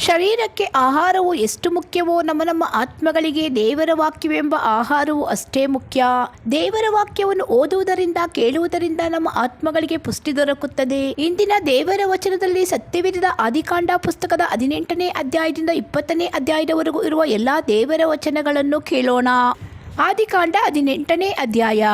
ಶರೀರಕ್ಕೆ ಆಹಾರವು ಎಷ್ಟು ಮುಖ್ಯವೋ ನಮ್ಮ ಆತ್ಮಗಳಿಗೆ ದೇವರ ವಾಕ್ಯವೆಂಬ ಆಹಾರವು ಅಷ್ಟೇ ಮುಖ್ಯ. ದೇವರ ವಾಕ್ಯವನ್ನು ಓದುವುದರಿಂದ ಕೇಳುವುದರಿಂದ ನಮ್ಮ ಆತ್ಮಗಳಿಗೆ ಪುಷ್ಟಿ ದೊರಕುತ್ತದೆ. ಇಂದಿನ ದೇವರ ವಚನದಲ್ಲಿ ಸತ್ಯವೇದದ ಆದಿಕಾಂಡ ಪುಸ್ತಕದ 18ನೇ ಅಧ್ಯಾಯದಿಂದ 20ನೇ ಅಧ್ಯಾಯದವರೆಗೂ ಇರುವ ಎಲ್ಲಾ ದೇವರ ವಚನಗಳನ್ನು ಕೇಳೋಣ. ಆದಿಕಾಂಡ 18ನೇ ಅಧ್ಯಾಯ.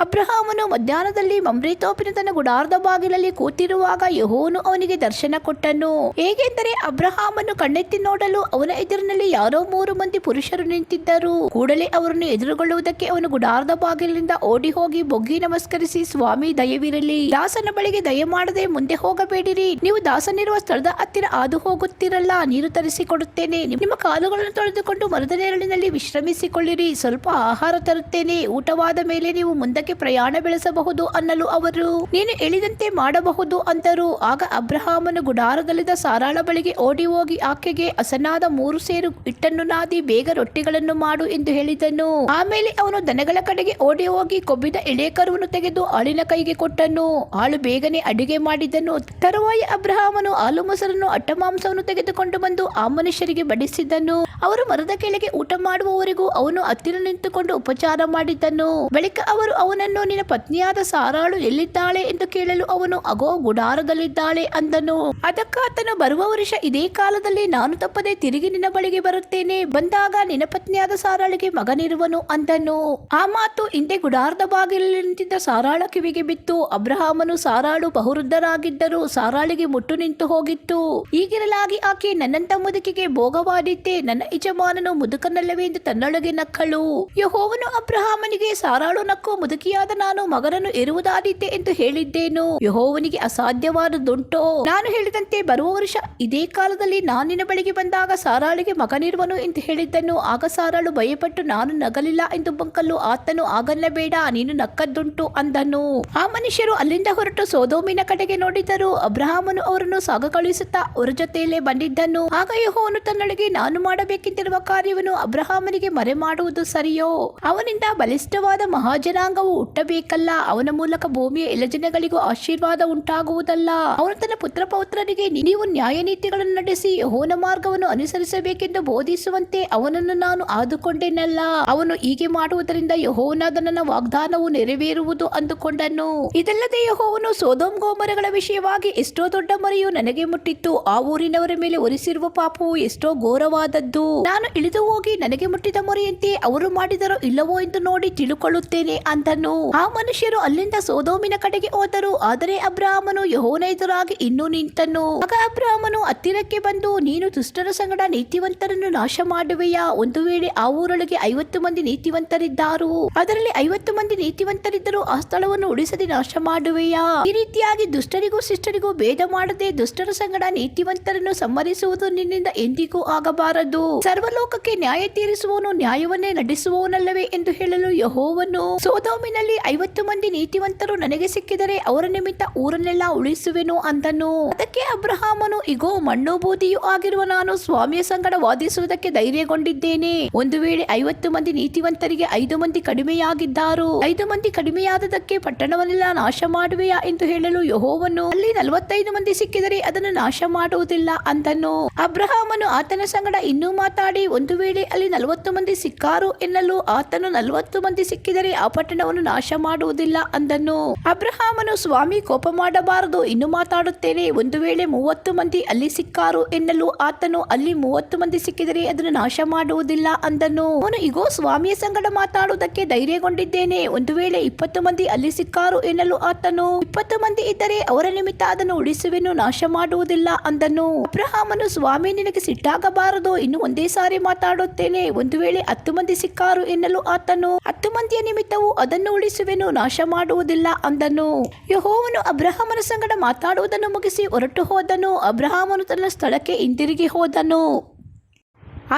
ಅಬ್ರಹಾಮನು ಮಧ್ಯಾಹ್ನದಲ್ಲಿ ಮಮ್ರೆ ತೋಪಿನ ತನ್ನ ಗುಡಾರದ ಬಾಗಿಲಲ್ಲಿ ಕೂತಿರುವಾಗ ಯೆಹೋವನು ಅವನಿಗೆ ದರ್ಶನ ಕೊಟ್ಟನು. ಹೇಗೆಂದರೆ ಅಬ್ರಹಾಮನು ಕಣ್ಣೆತ್ತಿ ನೋಡಲು ಅವನ ಎದುರಿನಲ್ಲಿ ಯಾರೋ 3 ಮಂದಿ ಪುರುಷರು ನಿಂತಿದ್ದರು. ಕೂಡಲೇ ಅವರನ್ನು ಎದುರುಗೊಳ್ಳುವುದಕ್ಕೆ ಅವನು ಗುಡಾರದ ಬಾಗಿಲಿನಿಂದ ಓಡಿ ಹೋಗಿ ಬೊಗ್ಗಿ ನಮಸ್ಕರಿಸಿ, ಸ್ವಾಮಿ, ದಯವಿರಲಿ, ದಾಸನ ಬಳಿಗೆ ದಯಮಾಡದೆ ಮುಂದೆ ಹೋಗಬೇಡಿರಿ. ನೀವು ದಾಸನಿರುವ ಸ್ಥಳದ ಹತ್ತಿರ ಹಾದು ಹೋಗುತ್ತೀರಲ್ಲ, ನೀರು ತರಿಸಿಕೊಡುತ್ತೇನೆ. ನಿಮ್ಮ ಕಾಲುಗಳನ್ನು ತೊಳೆದುಕೊಂಡು ಮರದ ನೆರಳಿನಲ್ಲಿ ವಿಶ್ರಮಿಸಿಕೊಳ್ಳಿರಿ. ಸ್ವಲ್ಪ ಆಹಾರ ತರುತ್ತೇನೆ. ಊಟವಾದ ಮೇಲೆ ನೀವು ಮುಂದಕ್ಕೆ ಪ್ರಯಾಣ ಬೆಳೆಸಬಹುದು ಅನ್ನಲು ಅವರು, ನೀನು ಹೇಳಿದಂತೆ ಮಾಡಬಹುದು ಅಂದರು. ಆಗ ಅಬ್ರಹಾಮನು ಗುಡಾರದಲ್ಲಿದ್ದ ಸಾರಾಳ ಬಳಿಗೆ ಓಡಿ ಹೋಗಿ ಆಕೆಗೆ ಹಸನಾದ 3 ಸೇರು ಹಿಟ್ಟನ್ನು ನಾದಿ ಬೇಗ ರೊಟ್ಟಿಗಳನ್ನು ಮಾಡು ಎಂದು ಹೇಳಿದನು. ಆಮೇಲೆ ಅವನು ದನಗಳ ಕಡೆಗೆ ಓಡಿ ಹೋಗಿ ಕೊಬ್ಬಿದ ಎಳೆ ಕರುವನ್ನು ತೆಗೆದು ಆಳಿನ ಕೈಗೆ ಕೊಟ್ಟನು. ಆಳು ಬೇಗನೆ ಅಡುಗೆ ಮಾಡಿದನು. ತರುವಾಯ ಅಬ್ರಹಾಮನು ಹಾಲು ಮೊಸರನ್ನು ಅಟ್ಟಮಾಂಸವನ್ನು ತೆಗೆದುಕೊಂಡು ಬಂದು ಆ ಮನುಷ್ಯರಿಗೆ ಬಡಿಸಿದನು. ಅವರು ಮರದ ಕೆಳಗೆ ಊಟ ಮಾಡುವವರೆಗೂ ಅವನು ಹತ್ತಿರ ನಿಂತುಕೊಂಡು ಉಪಚಾರ ಮಾಡಿದ್ದನು. ಬಳಿಕ ಅವರು ಅವನನ್ನು, ನಿನ್ನ ಪತ್ನಿಯಾದ ಸಾರಾಳು ಎಲ್ಲಿದ್ದಾಳೆ ಎಂದು ಕೇಳಲು ಅವನು, ಅಗೋ, ಗುಡಾರದಲ್ಲಿದ್ದಾಳೆ ಅಂದನು. ಅದಕ್ಕಾತನು, ಬರುವ ವರ್ಷ ಇದೇ ಕಾಲದಲ್ಲಿ ನಾನು ತಪ್ಪದೆ ತಿರುಗಿ ನಿನ್ನ ಬಳಿಗೆ ಬರುತ್ತೇನೆ. ಬಂದಾಗ ನಿನ್ನ ಪತ್ನಿಯಾದ ಸಾರಾಳಿಗೆ ಮಗನಿರುವನು ಅಂದನು. ಆ ಮಾತು ಹಿಂದೆ ಗುಡಾರದ ಬಾಗಿಲಲ್ಲಿ ನಿಂತಿದ್ದ ಸಾರಾಳ ಕಿವಿಗೆ ಬಿತ್ತು. ಅಬ್ರಹಾಮನು ಸಾರಾಳು ಬಹುವೃದ್ಧರಾಗಿದ್ದರು. ಸಾರಾಳಿಗೆ ಮುಟ್ಟು ನಿಂತು ಹೋಗಿತ್ತು. ಹೀಗಿರಲಾಗಿ ಆಕೆ, ನನ್ನಂತ ಮುದುಕಿಗೆ ಭೋಗವಾದೀತೆ, ನನ್ನ ಯಜಮಾನನು ಮುದುಕನಲ್ಲವೇ ಎಂದು ತನ್ನೊಳಗೆ ನಕ್ಕಳು. ಯೆಹೋವನು ಅಬ್ರಹಾಮನಿಗೆ, ಸಾರಾಳು ನಕ್ಕು, ಮುದುಕಿಯಾದ ನಾನು ಮಗನನ್ನು ಹೆರುವುದಾದೀತೆ ಎಂದು ಹೇಳಿದ್ದೇನು. ಯೆಹೋವನಿಗೆ ಅಸಾಧ್ಯವಾದುದುಂಟೋ? ನಾನು ಹೇಳಿದಂತೆ ಬರುವ ವರ್ಷ ಇದೇ ಕಾಲದಲ್ಲಿ ನಾನು ನಿನ್ನ ಬಳಿಗೆ ಬಂದಾಗ ಸಾರಾಳಿಗೆ ಮಗನಿರುವನು ಎಂದು ಹೇಳಿದ್ದನು. ಆಗ ಸಾರಾಳು ಭಯಪಟ್ಟು, ನಾನು ನಗಲಿಲ್ಲ ಎಂದು ಬಂಕಲು. ಆತನು, ಹಾಗನ್ನಬೇಡ, ನೀನು ನಕ್ಕದ್ದುಂಟು ಅಂದನು. ಆ ಮನುಷ್ಯರು ಅಲ್ಲಿಂದ ಹೊರಟು ಸೊದೋಮಿನ ಕಡೆಗೆ ನೋಡಿದರು. ಅಬ್ರಹಾಮನು ಅವರನ್ನು ಸಾಗ ಕಳುಹಿಸುತ್ತಾ ಅವರ ಜೊತೆಯಲ್ಲೇ ಬಂದಿದ್ದನು. ಆಗ ಯೆಹೋವನು ತನ್ನೊಳಗೆ, ನಾನು ಮಾಡಬೇಕೆಂದಿರುವ ಕಾರ್ಯವನ್ನು ಅಬ್ರಹಾಮನಿಗೆ ಮರೆ ಮಾಡುವುದು ಸರಿಯೋ? ಅವನಿಂದ ಬಲಿಷ್ಠವಾದ ಮಹಾಜನಾಂಗವು ಹುಟ್ಟಬೇಕಲ್ಲ. ಅವನ ಮೂಲಕ ಭೂಮಿಯ ಎಲ್ಲ ಜನಗಳಿಗೂ ಆಶೀರ್ವಾದ ಉಂಟಾಗುವುದಲ್ಲ. ಅವನು ತನ್ನ ಪುತ್ರ ಪೌತ್ರರಿಗೆ, ನೀವು ನ್ಯಾಯ ನೀತಿಗಳನ್ನು ನಡೆಸಿ ಯೆಹೋವನ ಮಾರ್ಗವನ್ನು ಅನುಸರಿಸಬೇಕೆಂದು ಬೋಧಿಸುವಂತೆ ಅವನನ್ನು ನಾನು ಆದುಕೊಂಡೇನಲ್ಲ. ಅವನು ಹೀಗೆ ಮಾಡುವುದರಿಂದ ಯೆಹೋವನಾದ ನನ್ನ ವಾಗ್ದಾನವು ನೆರವೇರುವುದು ಅಂದುಕೊಂಡನು. ಇದಲ್ಲದೆ ಯೆಹೋವನು ಸೊದೋಮ್ ಗೋಮರಗಳ ವಿಷಯವಾಗಿ, ಎಷ್ಟೋ ದೊಡ್ಡ ಮೊರೆಯು ನನಗೆ ಮುಟ್ಟಿತ್ತು. ಆ ಊರಿನವರ ಮೇಲೆ ಹೊರಿಸಿರುವ ಪಾಪವು ಎಷ್ಟೋ ಘೋರವಾದದ್ದು. ನಾನು ಇಳಿದು ಹೋಗಿ ನನಗೆ ಮುಟ್ಟಿದ ಮೊರೆಯಂತೆ ಅವರು ಮಾಡಿದರೋ ಇಲ್ಲವೋ ಎಂದು ನೋಡಿ ತಿಳುಕೊಳ್ಳುತ್ತೇನೆ ಅಂದನು. ಆ ಮನುಷ್ಯರು ಅಲ್ಲಿಂದ ಸೊದೋಮಿನ ಕಡೆಗೆ ಹೋದರು. ಆದರೆ ಅಬ್ರಹಾಮನು ಯೆಹೋವನ ಎದುರಾಗಿ ಇನ್ನೂ ನಿಂತನು. ಆಗ ಅಬ್ರಹಾಮನು ಹತ್ತಿರಕ್ಕೆ ಬಂದು, ನೀನು ದುಷ್ಟರ ಸಂಗಡ ನೀತಿವಂತರನ್ನು ನಾಶ ಮಾಡುವೆಯಾ? ಒಂದು ವೇಳೆ ಆ ಊರೊಳಗೆ 50 ಮಂದಿ ನೀತಿವಂತರಿದ್ದಾರು, ಅದರಲ್ಲಿ 50 ಮಂದಿ ನೀತಿವಂತರಿದ್ದರೂ ಆ ಸ್ಥಳವನ್ನು ಉಳಿಸದೆ ನಾಶ ಮಾಡುವೆಯಾ? ಈ ರೀತಿಯಾಗಿ ದುಷ್ಟರಿಗೂ ಶಿಷ್ಟರಿಗೂ ಭೇದ ಮಾಡದೆ ದುಷ್ಟರ ಸಂಗಡ ನೀತಿವಂತರನ್ನು ಸಂಹರಿಸುವುದು ನಿನ್ನಿಂದ ಎಂದಿಗೂ ಆಗಬಾರದು. ಸರ್ವಲೋಕಕ್ಕೆ ನ್ಯಾಯ ತೀರಿಸುವವನು ನ್ಯಾಯವನ್ನೇ ನಡೆಸುವವನಲ್ಲವೇ ಎಂದು ಹೇಳಲು ಯೆಹೋವನು, ಸೊದೋಮಿನಲ್ಲಿ 50 ಮಂದಿ ನೀತಿವಂತರು ನನಗೆ ಸಿಕ್ಕಿದರೆ ಅವರ ನಿಮಿತ್ತ ಊರನ್ನೆಲ್ಲ ಉಳಿಸುವೆನು ಅಂದನು. ಅದಕ್ಕೆ ಅಬ್ರಹಾಮನು, ಇಗೋ, ಮಣ್ಣು ಬೂದಿಯೂ ಆಗಿರುವ ನಾನು ಸ್ವಾಮಿಯ ಸಂಗಡ ವಾದಿಸುವುದಕ್ಕೆ ಧೈರ್ಯಗೊಂಡಿದ್ದೇನೆ. ಒಂದು ವೇಳೆ 50 ಮಂದಿ ನೀತಿವಂತರಿಗೆ 5 ಮಂದಿ ಕಡಿಮೆಯಾಗಿದ್ದಾರು, 5 ಮಂದಿ ಕಡಿಮೆಯಾದದಕ್ಕೆ ಪಟ್ಟಣವನ್ನೆಲ್ಲ ನಾಶ ಮಾಡುವೆಯಾ ಎಂದು ಹೇಳಲು ಯೆಹೋವನು, ಅಲ್ಲಿ 45 ಮಂದಿ ಸಿಕ್ಕಿದರೆ ಅದನ್ನು ನಾಶ ಮಾಡುವುದಿಲ್ಲ ಅಂದನು. ಅಬ್ರಹಾಮನು ಆತನ ಸಂಗಡ ಇನ್ನೂ ಮಾತಾಡಿ, ಒಂದು ವೇಳೆ ಅಲ್ಲಿ 40 ಮಂದಿ ಸಿಕ್ಕಾರು ಎನ್ನಲು ಆತನು, 40 ಮಂದಿ ಸಿಕ್ಕಿದರೆ ಆ ಪಟ್ಟಣವನ್ನು ನಾಶ ಮಾಡುವುದಿಲ್ಲ ಅಂದನು. ಅಬ್ರಹಾಮನು, ಸ್ವಾಮಿ, ಕೋಪ ಮಾಡಬಾರದು, ಇನ್ನು ಮಾತಾಡುತ್ತೇನೆ. ಒಂದು ವೇಳೆ 30 ಮಂದಿ ಅಲ್ಲಿ ಸಿಕ್ಕಾರು ಎನ್ನಲು ಆತನು, ಅಲ್ಲಿ 30 ಮಂದಿ ಸಿಕ್ಕಿದರೆ ಅದನ್ನು ನಾಶ ಮಾಡುವುದಿಲ್ಲ ಅಂದನು. ಅವನು, ಇಗೋ, ಸ್ವಾಮಿಯ ಸಂಗಡ ಮಾತಾಡುವುದಕ್ಕೆ ಧೈರ್ಯಗೊಂಡಿದ್ದೇನೆ. ಒಂದು ವೇಳೆ 20 ಮಂದಿ ಅಲ್ಲಿ ಸಿಕ್ಕಾರು ಎನ್ನಲು ಆತನು, 20 ಮಂದಿ ಇದ್ದರೆ ಅವರ ನಿಮಿತ್ತ ಅದನ್ನು ಉಳಿಸುವೆನು, ನಾಶ ಮಾಡುವುದಿಲ್ಲ ಅಂದನು. ಅಬ್ರಹಾಮನು, ಸ್ವಾಮಿ, ನಿನಗೆ ಸಿಟ್ಟಾಗಬಾರದು, ಇನ್ನು ಒಂದೇ ಸಾರಿ ಮಾತಾಡುತ್ತೇನೆ. ಒಂದು ವೇಳೆ 10 ಮಂದಿ ಸಿಕ್ಕಾರು ಎನ್ನಲು ಆತನು, 10 ಮಂದಿಯ ನಿಮಿತ್ತವೂ ಅದನ್ನು ಉಳಿಸುವೆನು, ನಾಶ ಮಾಡುವುದಿಲ್ಲ ಅಂದನು. ಯೆಹೋವನು ಅಬ್ರಹಾಮನ ಸಂಗಡ ಮಾತಾಡುವುದನ್ನು ಮುಗಿಸಿ ಹೊರಟು ಹೋದನು. ಅಬ್ರಹಾಮನು ತನ್ನ ಸ್ಥಳಕ್ಕೆ ಹಿಂದಿರುಗಿ ಹೋದನು.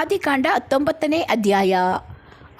ಆದಿಕಾಂಡ 19ನೇ ಅಧ್ಯಾಯ.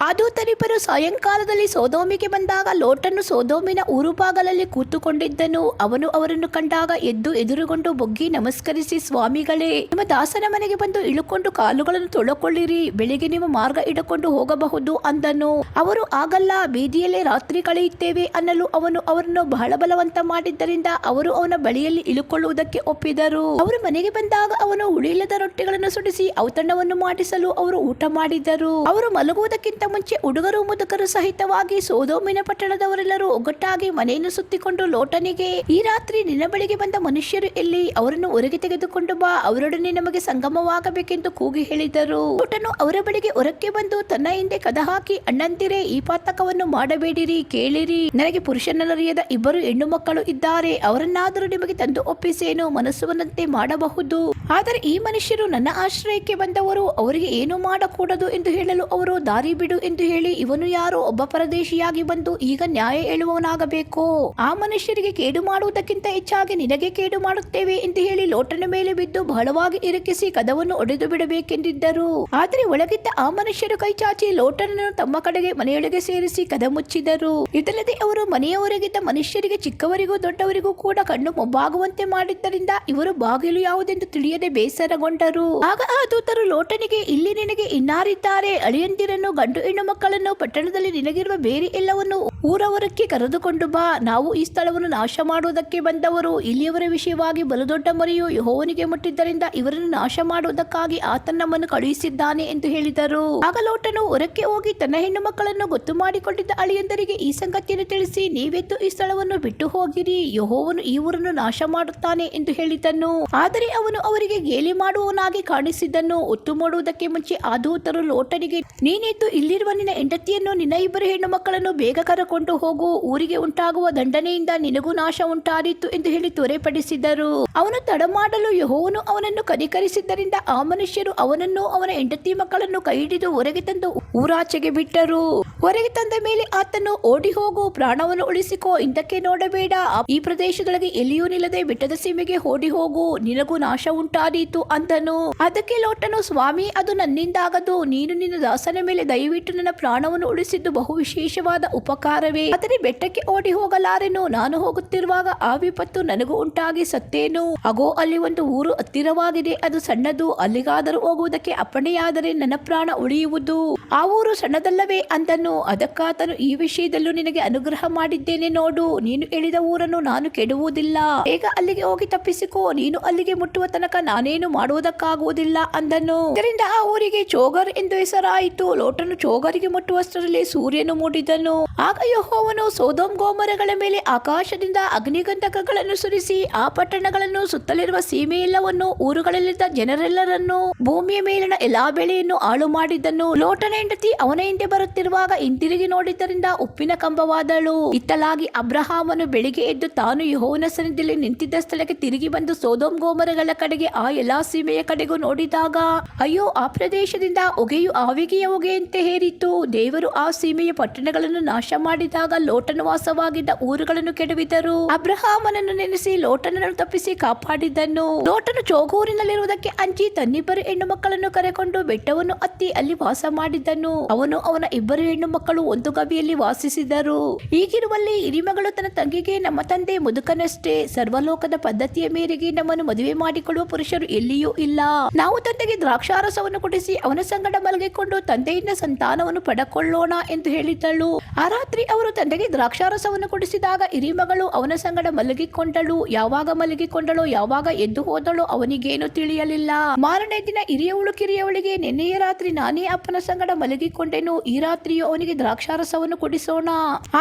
ಆ ದೂತರಿಬ್ಬರು ಸಾಯಂಕಾಲದಲ್ಲಿ ಸೋದೋಮಿಗೆ ಬಂದಾಗ ಲೋಟನು ಸೋದೋಮಿನ ಊರುಬಾಗಲಲ್ಲಿ ಕೂತುಕೊಂಡಿದ್ದನು. ಅವನು ಅವರನ್ನು ಕಂಡಾಗ ಎದ್ದು ಎದುರುಗೊಂಡು ಬೊಗ್ಗಿ ನಮಸ್ಕರಿಸಿ, ಸ್ವಾಮಿಗಳೇ, ನಿಮ್ಮ ದಾಸನ ಮನೆಗೆ ಬಂದು ಇಳುಕೊಂಡು ಕಾಲುಗಳನ್ನು ತೊಳಕೊಳ್ಳಿರಿ, ಬೆಳಿಗ್ಗೆ ನಿಮ್ಮ ಮಾರ್ಗ ಇಡಕೊಂಡು ಹೋಗಬಹುದು ಅಂದನು. ಅವರು ಆಗಲ್ಲ, ಬೀದಿಯಲ್ಲೇ ರಾತ್ರಿ ಕಳೆಯುತ್ತೇವೆ ಅನ್ನಲು ಅವನು ಅವರನ್ನು ಬಹಳ ಬಲವಂತ ಮಾಡಿದ್ದರಿಂದ ಅವರು ಅವನ ಬಳಿಯಲ್ಲಿ ಇಳುಕೊಳ್ಳುವುದಕ್ಕೆ ಒಪ್ಪಿದರು. ಅವರು ಮನೆಗೆ ಬಂದಾಗ ಅವನು ಹುಳಿಯಿಲ್ಲದ ರೊಟ್ಟಿಗಳನ್ನು ಸುಡಿಸಿ ಔತಣವನ್ನು ಮಾಡಿಸಲು ಅವರು ಊಟ ಮಾಡಿದರು. ಅವರು ಮಲಗುವುದಕ್ಕಿಂತ ಮುಂಚೆ ಹುಡುಗರು ಮುದುಕರು ಸಹಿತವಾಗಿ ಸೋದೋಮಿನ ಪಟ್ಟಣದವರೆಲ್ಲರೂ ಒಗ್ಗಟ್ಟಾಗಿ ಮನೆಯನ್ನು ಸುತ್ತಿಕೊಂಡು ಲೋಟನಿಗೆ, ಈ ರಾತ್ರಿ ನಿನ್ನ ಬಳಿಗೆ ಬಂದ ಮನುಷ್ಯರು ಎಲ್ಲಿ? ಅವರನ್ನು ಹೊರಗೆ ತೆಗೆದುಕೊಂಡು ಬಾ, ಅವರೊಡನೆ ನಮಗೆ ಸಂಗಮವಾಗಬೇಕೆಂದು ಕೂಗಿ ಹೇಳಿದರು. ಲೋಟನು ಅವರ ಬಳಿಗೆ ಹೊರಕ್ಕೆ ಬಂದು ತನ್ನ ಹಿಂದೆ ಕದ ಹಾಕಿ, ಅಣ್ಣಂದಿರೇ, ಈ ಪಾತಕವನ್ನು ಮಾಡಬೇಡಿರಿ, ಕೇಳಿರಿ. ನನಗೆ ಪುರುಷನಲ್ಲರಿಯದ ಇಬ್ಬರು ಹೆಣ್ಣು ಮಕ್ಕಳು ಇದ್ದಾರೆ, ಅವರನ್ನಾದರೂ ನಿಮಗೆ ತಂದು ಒಪ್ಪಿಸೇನು, ಮನಸ್ಸುವಂತೆ ಮಾಡಬಹುದು. ಆದರೆ ಈ ಮನುಷ್ಯರು ನನ್ನ ಆಶ್ರಯಕ್ಕೆ ಬಂದವರು, ಅವರಿಗೆ ಏನು ಮಾಡಕೂಡದು ಎಂದು ಹೇಳಲು ಅವರು, ದಾರಿ ಬಿಡು ಎಂದು ಹೇಳಿ, ಇವನು ಯಾರೋ ಒಬ್ಬ ಪರದೇಶಿಯಾಗಿ ಬಂದು ಈಗ ನ್ಯಾಯ ಹೇಳುವವನಾಗಬೇಕು. ಆ ಮನುಷ್ಯರಿಗೆ ಕೇಡು ಮಾಡುವುದಕ್ಕಿಂತ ಹೆಚ್ಚಾಗಿ ನಿನಗೆ ಕೇಡು ಮಾಡುತ್ತೇವೆ ಎಂದು ಹೇಳಿ ಲೋಟನ ಮೇಲೆ ಬಿದ್ದು ಬಹಳವಾಗಿ ಇರಕಿಸಿ ಕದವನ್ನು ಒಡೆದು ಬಿಡಬೇಕೆಂದಿದ್ದರು. ಆದರೆ ಒಳಗಿದ್ದ ಆ ಮನುಷ್ಯರು ಕೈಚಾಚಿ ಲೋಟನನ್ನು ತಮ್ಮ ಕಡೆಗೆ ಮನೆಯೊಳಗೆ ಸೇರಿಸಿ ಕದ ಮುಚ್ಚಿದರು. ಇದಲ್ಲದೆ ಅವರು ಮನೆಯ ಹೊರಗಿದ್ದ ಮನುಷ್ಯರಿಗೆ, ಚಿಕ್ಕವರಿಗೂ ದೊಡ್ಡವರಿಗೂ ಕೂಡ ಕಣ್ಣು ಮೊಬ್ಬಾಗುವಂತೆ ಮಾಡಿದ್ದರಿಂದ ಇವರು ಬಾಗಿಲು ಯಾವುದೆಂದು ತಿಳಿಯದೆ ಬೇಸರಗೊಂಡರು. ಆಗ ಆ ದೂತರು ಲೋಟನಿಗೆ, ಇಲ್ಲಿ ನಿನಗೆ ಇನ್ನಾರಿದ್ದಾರೆ, ಅಳಿಯಂದಿರನ್ನು, ಗಂಡು ಹೆಣ್ಣು ಮಕ್ಕಳನ್ನು, ಪಟ್ಟಣದಲ್ಲಿ ನಿನಗಿರುವ ಬೇರೆ ಎಲ್ಲವನ್ನು ಊರವರಕ್ಕೆ ಕರೆದುಕೊಂಡು ಬಾ. ನಾವು ಈ ಸ್ಥಳವನ್ನು ನಾಶ ಮಾಡುವುದಕ್ಕೆ ಬಂದವರು. ಇಲ್ಲಿಯವರ ವಿಷಯವಾಗಿ ಬಲುದೊಡ್ಡ ಮೊರೆಯು ಯೆಹೋವನಿಗೆ ಮುಟ್ಟಿದ್ದರಿಂದ ಇವರನ್ನು ನಾಶ ಮಾಡುವುದಕ್ಕಾಗಿ ಆತನ ನಮ್ಮನ್ನು ಕಳುಹಿಸಿದ್ದಾನೆ ಎಂದು ಹೇಳಿದರು. ಆಗ ಲೋಟನು ಹೊರಕ್ಕೆ ಹೋಗಿ ತನ್ನ ಹೆಣ್ಣು ಮಕ್ಕಳನ್ನು ಗೊತ್ತು ಮಾಡಿಕೊಂಡಿದ್ದ ಅಳಿಯಂದರಿಗೆ ಈ ಸಂಗತಿಯನ್ನು ತಿಳಿಸಿ, ನೀವೆದ್ದು ಈ ಸ್ಥಳವನ್ನು ಬಿಟ್ಟು ಹೋಗಿರಿ, ಯೆಹೋವನು ಈ ಊರನ್ನು ನಾಶ ಮಾಡುತ್ತಾನೆ ಎಂದು ಹೇಳಿದನು. ಆದರೆ ಅವನು ಅವರಿಗೆ ಗೇಲಿ ಮಾಡುವವನಾಗಿ ಕಾಣಿಸಿದ್ದನು. ಒತ್ತು ಮಾಡುವುದಕ್ಕೆ ಮುಂಚೆ ಆ ದೂತರು ಲೋಟನಿಗೆ, ನೀನೆದ್ದು ಇಲ್ಲಿರುವ ನಿನ್ನ ಹೆಂಡತಿಯನ್ನು, ನಿನ್ನ ಇಬ್ಬರು ಹೆಣ್ಣು ಮಕ್ಕಳನ್ನು ಬೇಗ ಕರಕೊಂಡು ಹೋಗು, ಊರಿಗೆ ಉಂಟಾಗುವ ದಂಡನೆಯಿಂದ ನಿನಗೂ ನಾಶ ಉಂಟಾದೀತು ಎಂದು ಹೇಳಿ ತ್ವರೆಪಡಿಸಿದರು. ಅವನು ತಡಮಾಡಲು ಯೆಹೋವನು ಅವನನ್ನು ಕನಿಕರಿಸಿದ್ದರಿಂದ ಆ ಮನುಷ್ಯರು ಅವನನ್ನು ಅವನ ಹೆಂಡತಿ ಮಕ್ಕಳನ್ನು ಕೈ ಹಿಡಿದು ಹೊರಗೆ ತಂದು ಊರಾಚೆಗೆ ಬಿಟ್ಟರು. ಹೊರಗೆ ತಂದ ಮೇಲೆ ಆತನು, ಓಡಿ ಹೋಗು, ಪ್ರಾಣವನ್ನು ಉಳಿಸಿಕೋ, ಹಿಂದಕ್ಕೆ ನೋಡಬೇಡ, ಈ ಪ್ರದೇಶದೊಳಗೆ ಎಲ್ಲಿಯೂ ನಿಲ್ಲದೆ ಬೆಟ್ಟದ ಸೀಮೆಗೆ ಓಡಿ ಹೋಗು, ನಿನಗೂ ನಾಶ ಉಂಟಾದೀತು ಅಂದನು. ಅದಕ್ಕೆ ಲೋಟನು, ಸ್ವಾಮಿ, ಅದು ನನ್ನಿಂದಾಗದು, ನೀನು ನಿನ್ನ ದಾಸನ ಮೇಲೆ ದಯವಿಟ್ಟು ನನ್ನ ಪ್ರಾಣವನ್ನು ಉಳಿಸಿದ್ದು ಬಹು ವಿಶೇಷವಾದ ಉಪಕಾರವೇ. ಆದರೆ ಬೆಟ್ಟಕ್ಕೆ ಓಡಿ ಹೋಗಲಾರೆನು, ನಾನು ಹೋಗುತ್ತಿರುವಾಗ ಆ ವಿಪತ್ತು ನನಗೂ ಉಂಟಾಗಿ ಸತ್ತೇನು. ಅಗೋ, ಅಲ್ಲಿ ಒಂದು ಊರು ಹತ್ತಿರವಾಗಿದೆ, ಅದು ಸಣ್ಣದು, ಅಲ್ಲಿಗಾದರೂ ಹೋಗುವುದಕ್ಕೆ ಅಪ್ಪಣೆಯಾದರೆ ನನ್ನ ಪ್ರಾಣ ಉಳಿಯುವುದು. ಆ ಊರು ಸಣ್ಣದಲ್ಲವೇ ಅಂದನು. ಅದಕ್ಕಾತನು, ಈ ವಿಷಯದಲ್ಲೂ ನಿನಗೆ ಅನುಗ್ರಹ ಮಾಡಿದ್ದೇನೆ ನೋಡು, ನೀನು ಹೇಳಿದ ಊರನ್ನು ನಾನು ಕೆಡುವುದಿಲ್ಲ, ಬೇಗ ಅಲ್ಲಿಗೆ ಹೋಗಿ ತಪ್ಪಿಸಿಕೋ, ನೀನು ಅಲ್ಲಿಗೆ ಮುಟ್ಟುವ ತನಕ ನಾನೇನು ಮಾಡುವುದಕ್ಕಾಗುವುದಿಲ್ಲ ಅಂದನು. ಇದರಿಂದ ಆ ಊರಿಗೆ ಚೋಗರ್ ಎಂದು ಹೆಸರಾಯಿತು. ಲೋಟನು ಚೋಗರಿಗೆ ಮುಟ್ಟುವಷ್ಟರಲ್ಲಿ ಸೂರ್ಯನು ಮೂಡಿದನು. ಆಗ ಯೆಹೋವನು ಸೊದೋಮ್ ಗೋಮರಗಳ ಮೇಲೆ ಆಕಾಶದಿಂದ ಅಗ್ನಿಗಂಧಕಗಳನ್ನು ಸುರಿಸಿ ಆ ಪಟ್ಟಣಗಳನ್ನು, ಸುತ್ತಲಿರುವ ಸೀಮೆಯೆಲ್ಲವನ್ನು, ಊರುಗಳಲ್ಲಿದ್ದ ಜನರೆಲ್ಲರನ್ನು, ಭೂಮಿಯ ಮೇಲಿನ ಎಲ್ಲಾ ಬೆಳೆಯನ್ನು ಹಾಳು ಮಾಡಿದ್ದನು. ಲೋಟನ ಹೆಂಡತಿ ಅವನ ಹಿಂದೆ ಬರುತ್ತಿರುವಾಗ ಹಿಂತಿರುಗಿ ನೋಡಿದ್ದರಿಂದ ಉಪ್ಪಿನ ಕಂಬವಾದಳು. ಇತ್ತಲಾಗಿ ಅಬ್ರಹಾಮನು ಬೆಳಿಗ್ಗೆ ಎದ್ದು ತಾನು ಯೆಹೋವನ ಸನ್ನಿಧಿಯಲ್ಲಿ ನಿಂತಿದ್ದ ಸ್ಥಳಕ್ಕೆ ತಿರುಗಿ ಬಂದು ಸೊದೋಮ್ ಗೋಮರಗಳ ಕಡೆಗೆ, ಆ ಎಲ್ಲಾ ಸೀಮೆಯ ಕಡೆಗೂ ನೋಡಿದಾಗ, ಅಯ್ಯೋ, ಆ ಪ್ರದೇಶದಿಂದ ಹೊಗೆಯು ಆವಿಗೆಯ ಹೊಗೆಯಂತೆ ಹೇರಿತು. ದೇವರು ಆ ಸೀಮೆಯ ಪಟ್ಟಣಗಳನ್ನು ನಾಶ ಮಾಡಿದಾಗ ಲೋಟನ ವಾಸವಾಗಿದ್ದ ಊರುಗಳನ್ನು ಕೆಡವಿದರು. ಅಬ್ರಹಾಮನನ್ನು ನೆನೆಸಿ ಲೋಟನನ್ನು ತಪ್ಪಿಸಿ ಕಾಪಾಡಿದ್ದನು. ಲೋಟನು ಚೋಗೂರಿನಲ್ಲಿರುವುದಕ್ಕೆ ಅಂಜಿ ತನ್ನಿಬ್ಬರು ಹೆಣ್ಣು ಮಕ್ಕಳನ್ನು ಕರೆಕೊಂಡು ಬೆಟ್ಟವನ್ನು ಹತ್ತಿ ಅಲ್ಲಿ ವಾಸ ಮಾಡಿದ್ದನು. ಅವನು ಅವನ ಇಬ್ಬರು ಹೆಣ್ಣು ಮಕ್ಕಳು ಒಂದು ಗವಿಯಲ್ಲಿ ವಾಸಿಸಿದರು. ಹೀಗಿರುವಲ್ಲಿ ಹಿರಿಮಗಳು ತನ್ನ ತಂಗಿಗೆ, ನಮ್ಮ ತಂದೆ ಮುದುಕನಷ್ಟೇ, ಸರ್ವಲೋಕದ ಪದ್ಧತಿಯ ಮೇರೆಗೆ ನಮ್ಮನ್ನು ಮದುವೆ ಮಾಡಿಕೊಳ್ಳುವ ಪುರುಷರು ಎಲ್ಲಿಯೂ ಇಲ್ಲ. ನಾವು ತಂದೆಗೆ ದ್ರಾಕ್ಷಾರಸವನ್ನು ಕುಡಿಸಿ ಅವನ ಸಂಗಡ ಮಲಗಿಕೊಂಡು ತಂದೆಯಿಂದ ಸಂತಾನವನ್ನು ಪಡಕೊಳ್ಳೋಣ ಎಂದು ಹೇಳಿದ್ದಳು. ಆ ರಾತ್ರಿ ಅವರು ತಂದೆಗೆ ದ್ರಾಕ್ಷಾರಸವನ್ನು ಕುಡಿಸಿದಾಗ ಹಿರಿಮಗಳು ಅವನ ಸಂಗಡ ಮಲಗಿಕೊಂಡಳು. ಯಾವಾಗ ಮಲಗಿಕೊಂಡಳೋ, ಯಾವಾಗ ಎದ್ದು ಹೋದಳೋ ಅವನಿಗೇನು ತಿಳಿಯಲಿಲ್ಲ. ಮಾರನೇ ದಿನ ಹಿರಿಯವಳು ಕಿರಿಯವಳಿಗೆ, ನಿನ್ನೆಯ ರಾತ್ರಿ ನಾನೇ ಅಪ್ಪನ ಸಂಗಡ ಮಲಗಿಕೊಂಡೆನು, ಈ ರಾತ್ರಿಯೂ ಅವನಿಗೆ ದ್ರಾಕ್ಷಾರಸವನ್ನು ಕುಡಿಸೋಣ,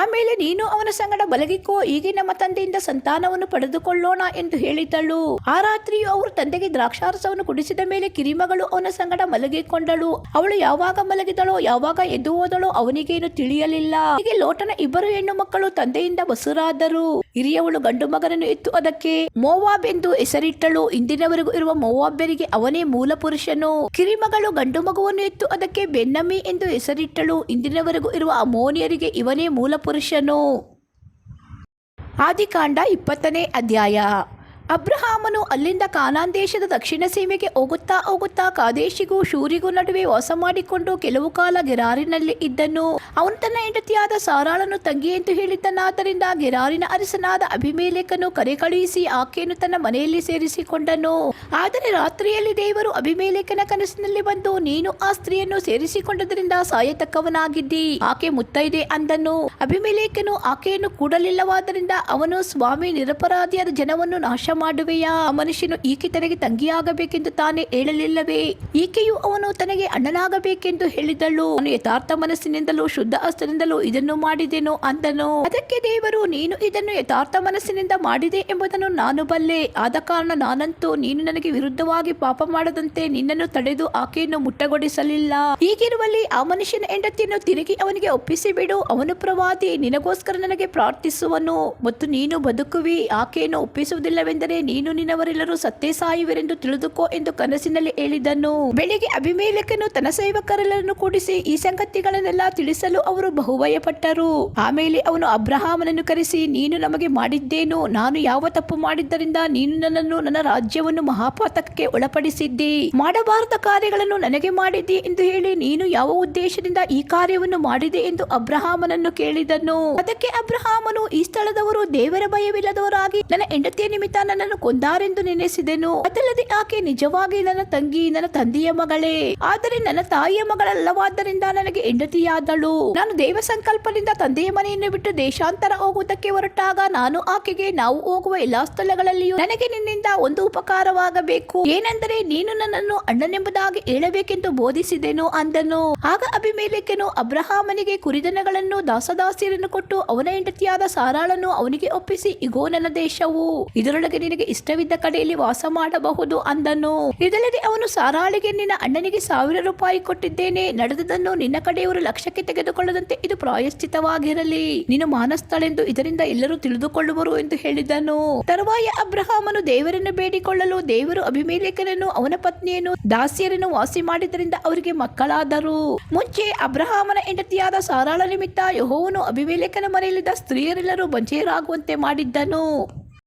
ಆಮೇಲೆ ನೀನು ಅವನ ಸಂಗಡ ಮಲಗಿಕೋ, ಹೀಗೆ ನಮ್ಮ ತಂದೆಯಿಂದ ಸಂತಾನವನ್ನು ಪಡೆದುಕೊಳ್ಳೋಣ ಎಂದು ಹೇಳಿದ್ದಳು. ಆ ರಾತ್ರಿಯೂ ಅವರು ತಂದೆಗೆ ದ್ರಾಕ್ಷಾರಸವನ್ನು ಕುಡಿಸಿದ ಮೇಲೆ ಕಿರಿಮಗಳು ಅವನ ಸಂಗಡ ಮಲಗಿಕೊಂಡಳು. ಅವಳು ಯಾವಾಗ ಮಲಗಿದಳೋ, ಯಾವಾಗ ಎದ್ದು ಹೋದಳೋ ಅವನಿಗೇನು ತಿಳಿಯಲಿಲ್ಲ. ಹೀಗೆ ಲೋಟನ ಇಬ್ಬರು ಹೆಣ್ಣು ಮಕ್ಕಳು ತಂದೆಯಿಂದ ಬಸುರಾದರು. ಹಿರಿಯವಳು ಗಂಡು ಮಗನನ್ನು ಎತ್ತು ಅದಕ್ಕೆ ಮೋವಾಬ್ ಎಂದು ಹೆಸರಿಟ್ಟಳು. ಇಂದಿನವರೆಗೂ ಇರುವ ಮೋವಾಬ್ಯರಿಗೆ ಅವನೇ ಮೂಲ ಪುರುಷನು. ಕಿರಿಮಗಳು ಗಂಡು ಮಗುವನ್ನು ಎತ್ತು ಅದಕ್ಕೆ ಬೆನ್ನಮ್ಮಿ ಎಂದು ಹೆಸರಿಟ್ಟಳು. ಇಂದಿನವರೆಗೂ ಇರುವ ಅಮೋನಿಯರಿಗೆ ಇವನೇ ಮೂಲ ಪುರುಷನು. ಆದಿಕಾಂಡ 20ನೇ ಅಧ್ಯಾಯ. ಅಬ್ರಹಾಮನು ಅಲ್ಲಿಂದ ಕಾನಾನ್ ದೇಶದ ದಕ್ಷಿಣ ಸೀಮೆಗೆ ಹೋಗುತ್ತಾ ಹೋಗುತ್ತಾ ಕಾದೇಶಿಗೂ ಶೂರಿಗೂ ನಡುವೆ ವಾಸ ಮಾಡಿಕೊಂಡು ಕೆಲವು ಕಾಲ ಗೆರಾರಿನಲ್ಲಿ ಇದ್ದನು. ಅವನು ತನ್ನ ಹೆಂಡತಿಯಾದ ಸಾರಾಳನ್ನು ತಂಗಿ ಎಂದು ಹೇಳಿದ್ದನಾದ್ದರಿಂದ ಗೆರಾರಿನ ಅರಸನಾದ ಅಭಿಮೇಲೆಕನು ಕರೆ ಕಳುಹಿಸಿ ಆಕೆಯನ್ನು ತನ್ನ ಮನೆಯಲ್ಲಿ ಸೇರಿಸಿಕೊಂಡನು. ಆದರೆ ರಾತ್ರಿಯಲ್ಲಿ ದೇವರು ಅಭಿಮೇಲೆಕನ ಕನಸಿನಲ್ಲಿ ಬಂದು, ನೀನು ಆ ಸ್ತ್ರೀಯನ್ನು ಸೇರಿಸಿಕೊಂಡದರಿಂದ ಸಾಯತಕ್ಕವನಾಗಿದ್ದಿ, ಆಕೆ ಮುತ್ತೈದೆ ಅಂದನು. ಅಭಿಮೇಲೆಕನು ಆಕೆಯನ್ನು ಕೂಡಲಿಲ್ಲವಾದ್ದರಿಂದ ಅವನು, ಸ್ವಾಮಿ, ನಿರಪರಾಧಿಯಾದ ಜನವನ್ನು ನಾಶ ಮಾಡುವೆಯಾ? ಆ ಮನುಷ್ಯನು ಈಕೆ ತನಗೆ ತಂಗಿಯಾಗಬೇಕೆಂದು ತಾನೇ ಹೇಳಲಿಲ್ಲವೇ? ಈಕೆಯು ಅವನು ತನಗೆ ಅಣ್ಣನಾಗಬೇಕೆಂದು ಹೇಳಿದಳು. ನಾನು ಯಥಾರ್ಥ ಮನಸ್ಸಿನಿಂದಲೂ ಶುದ್ಧ ಹಸ್ತದಿಂದಲೂ ಇದನ್ನು ಮಾಡಿದೆನು ಅಂದನು. ಅದಕ್ಕೆ ದೇವರು, ನೀನು ಇದನ್ನು ಯಥಾರ್ಥ ಮನಸ್ಸಿನಿಂದ ಮಾಡಿದೆ ಎಂಬುದನ್ನು ನಾನು ಬಲ್ಲೆ. ಆದ ಕಾರಣ ನಾನಂತೂ ನೀನು ನನಗೆ ವಿರುದ್ಧವಾಗಿ ಪಾಪ ಮಾಡದಂತೆ ನಿನ್ನನ್ನು ತಡೆದು ಆಕೆಯನ್ನು ಮುಟ್ಟಗೊಡಿಸಲಿಲ್ಲ. ಹೀಗಿರುವಲ್ಲಿ ಆ ಮನುಷ್ಯನ ಹೆಂಡತಿಯನ್ನು ತಿರುಗಿ ಅವನಿಗೆ ಒಪ್ಪಿಸಿಬಿಡು. ಅವನು ಪ್ರವಾದಿ, ನಿನಗೋಸ್ಕರ ನನಗೆ ಪ್ರಾರ್ಥಿಸುವನು ಮತ್ತು ನೀನು ಬದುಕುವಿ. ಆಕೆಯನ್ನು ಒಪ್ಪಿಸುವುದಿಲ್ಲವೆಂದರೆ ನೀನು ನಿನ್ನವರೆಲ್ಲರೂ ಸತ್ತೇ ಸಾಯುವಿರೆಂದು ತಿಳಿದುಕೋ ಎಂದು ಕನಸಿನಲ್ಲಿ ಹೇಳಿದನು. ಬೆಳಿಗ್ಗೆ ಅಭಿಮೇಲೆಕನು ತನ್ನ ಸೇವಕರೆಲ್ಲರನ್ನು ಕೂಡಿಸಿ ಈ ಸಂಗತಿಗಳನ್ನೆಲ್ಲ ತಿಳಿಸಲು ಅವರು ಬಹುಭಯಪಟ್ಟರು. ಆಮೇಲೆ ಅವನು ಅಬ್ರಹಾಮನನ್ನು ಕರೆಸಿ, ನೀನು ನಮಗೆ ಮಾಡಿದ್ದೇನು? ನಾನು ಯಾವ ತಪ್ಪು ಮಾಡಿದ್ದರಿಂದ ನೀನು ನನ್ನನ್ನು, ನನ್ನ ರಾಜ್ಯವನ್ನು ಮಹಾಪಾತಕಕ್ಕೆ ಒಳಪಡಿಸಿದ್ದಿ? ಮಾಡಬಾರದ ಕಾರ್ಯಗಳನ್ನು ನನಗೆ ಮಾಡಿದ್ದಿ ಎಂದು ಹೇಳಿ ನೀನು ಯಾವ ಉದ್ದೇಶದಿಂದ ಈ ಕಾರ್ಯವನ್ನು ಮಾಡಿದೆ ಎಂದು ಅಬ್ರಹಾಮನನ್ನು ಕೇಳಿದನು. ಅದಕ್ಕೆ ಅಬ್ರಹಾಮನು, ಈ ಸ್ಥಳದವರು ದೇವರ ಭಯವಿಲ್ಲದವರಾಗಿ ನನ್ನ ಹೆಂಡತಿಯ ನಿಮಿತ್ತ ನನ್ನನ್ನು ಕೊಂದಾರೆಂದು ನೆನೆಸಿದೆನು. ಅದಲ್ಲದೆ ಆಕೆ ನಿಜವಾಗಿ ನನ್ನ ತಂಗಿ, ನನ್ನ ತಂದೆಯ ಮಗಳೇ. ಆದರೆ ನನ್ನ ತಾಯಿಯ ಮಗಳಲ್ಲವಾದ್ದರಿಂದ ನನಗೆ ಹೆಂಡತಿಯಾದಳು. ನಾನು ದೇವ ಸಂಕಲ್ಪದಿಂದ ತಂದೆಯ ಮನೆಯನ್ನು ಬಿಟ್ಟು ದೇಶಾಂತರ ಹೋಗುವುದಕ್ಕೆ ಹೊರಟಾಗ ನಾನು ಆಕೆಗೆ, ನಾವು ಹೋಗುವ ಎಲ್ಲಾ ಸ್ಥಳಗಳಲ್ಲಿಯೂ ನನಗೆ ನಿನ್ನಿಂದ ಒಂದು ಉಪಕಾರವಾಗಬೇಕು. ಏನೆಂದರೆ ನೀನು ನನ್ನನ್ನು ಅಣ್ಣನೆಂಬುದಾಗಿ ಹೇಳಬೇಕೆಂದು ಬೋಧಿಸಿದೆನು ಅಂದನು. ಆಗ ಅಭಿಮೇಲೆಕನು ಅಬ್ರಹಾಮನಿಗೆ ಕುರಿದನಗಳನ್ನು ದಾಸದಾಸಿಯರನ್ನು ಕೊಟ್ಟು ಅವನ ಹೆಂಡತಿಯಾದ ಸಾರಾಳನ್ನು ಅವನಿಗೆ ಒಪ್ಪಿಸಿ, ಇಗೋ ನನ್ನ ದೇಶವು, ಇದರೊಳಗೆ ನಿನಗೆ ಇಷ್ಟವಿದ್ದ ಕಡೆಯಲ್ಲಿ ವಾಸ ಮಾಡಬಹುದು ಅಂದನು. ಇದಲ್ಲದೆ ಅವನು ಸಾರಾಳಿಗೆ, ನಿನ್ನ ಅಣ್ಣನಿಗೆ 1000 ರೂಪಾಯಿ ಕೊಟ್ಟಿದ್ದೇನೆ, ನಡೆದದನ್ನು ನಿನ್ನ ಕಡೆಯವರು ಲಕ್ಷ್ಯಕ್ಕೆ ತೆಗೆದುಕೊಳ್ಳದಂತೆ ಇದು ಪ್ರಾಯಶ್ಚಿತವಾಗಿರಲಿ. ನೀನು ಮಾನಸ್ಥಳೆಂದು ಇದರಿಂದ ಎಲ್ಲರೂ ತಿಳಿದುಕೊಳ್ಳುವರು ಎಂದು ಹೇಳಿದನು. ತರುವಾಯ ಅಬ್ರಹಾಮನು ದೇವರನ್ನು ಬೇಡಿಕೊಳ್ಳಲು ದೇವರು ಅಭಿಮೇಲೆಕನನ್ನು, ಅವನ ಪತ್ನಿಯನ್ನು, ದಾಸಿಯರನ್ನು ವಾಸಿ ಮಾಡಿದ್ದರಿಂದ ಅವರಿಗೆ ಮಕ್ಕಳಾದರು. ಮುಂಚೆ ಅಬ್ರಹಾಮನ ಹೆಂಡತಿಯಾದ ಸಾರಾಳ ನಿಮಿತ್ತ ಯೆಹೋವನು ಅಭಿಮೇಲೆಕನ ಮನೆಯಲ್ಲಿದ್ದ ಸ್ತ್ರೀಯರೆಲ್ಲರೂ ಬಂಜೆಯರಾಗುವಂತೆ ಮಾಡಿದ್ದನು.